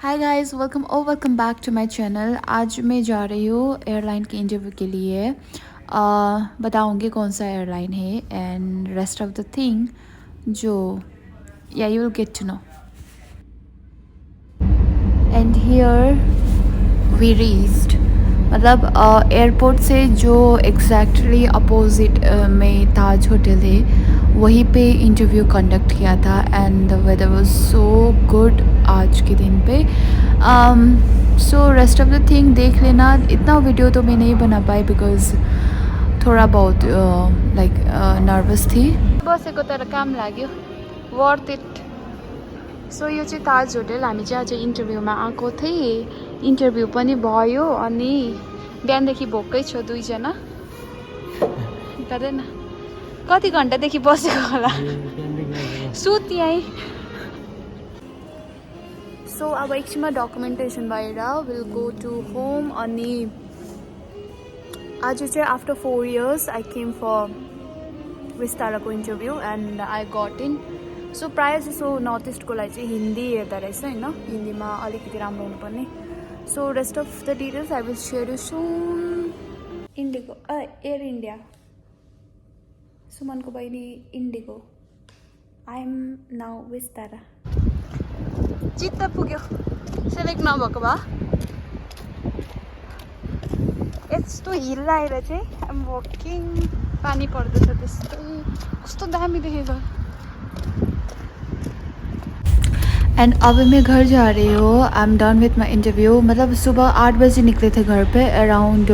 Hi guys, welcome back to my channel. आज मैं जा रही हूँ एयरलाइन के इंटरव्यू के लिए। बताऊँगी कौन सा एयरलाइन है and rest of the thing जो या you will get to know. And here we reached, मतलब एयरपोर्ट से जो एग्जैक्टली अपोजिट में ताज होटल है वहीं पे इंटरव्यू कंडक्ट किया था and the weather was so good आज के दिन पे। So rest of the thing देख लेना। इतना वीडियो तो मैं नहीं बना पाई बिकॉज थोड़ा बहुत लाइक नर्भस थी। बसेको तर काम लाग्यो, वर्थ इट। सो यो चाहिँ ताज होटल। हामी चाहिँ आज इन्टरभ्यूमा आएको थिएँ, इन्टरभ्यू पनि भयो अनि बिहानदेखि भोकै छ दुईजना। गर्दैन कति घन्टादेखि बसेको होला, सुत यहीँ। सो अब एकछिनमा डकुमेन्टेसन भएर विल गो टु होम। अनि आज चाहिँ after 4 years I came for विस्ताराको interview and I got in. So प्रायः जसो नर्थ इस्टको लागि चाहिँ हिन्दी हेर्दा रहेछ होइन, हिन्दीमा अलिकति राम्रो हुनुपर्ने। So rest of the details I will share you soon. IndiGo Air India, सुमनको बहिनी IndiGo, I am now Vistara. चित्त पुग्यो, सेलेक्ट नभएको भए यस्तो हिल आएर चाहिँ आइम वकिङ। पानी पर्दैछ त्यस्तै, कस्तो दामी देखेको। एंड अब मैं घर जा रही हूँ। I am done with my interview. मतलब सुबह 8 बजे निकले थे घर पे, अराउंड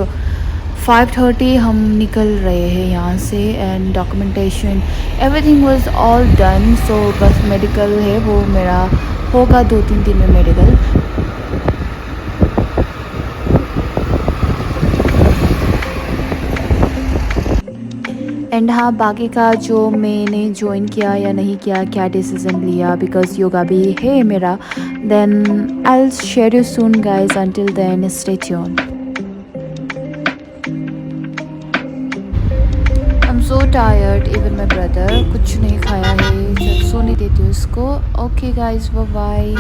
5:30 हम निकल रहे हैं यहाँ से। And documentation everything was all done. So बस मेडिकल है, वो मेरा होगा 2-3 दिन में मेडिकल। एंड हाँ, बाकी का जो मैंने ज्वाइन किया या नहीं किया, क्या डिसीज़न लिया, बिकॉज योगा भी है मेरा, then I will share you soon guys. Until then stay tuned. I am so tired, even my brother कुछ नहीं खाया है, जब सोने देती हूँ उसको। Okay guys, bye bye.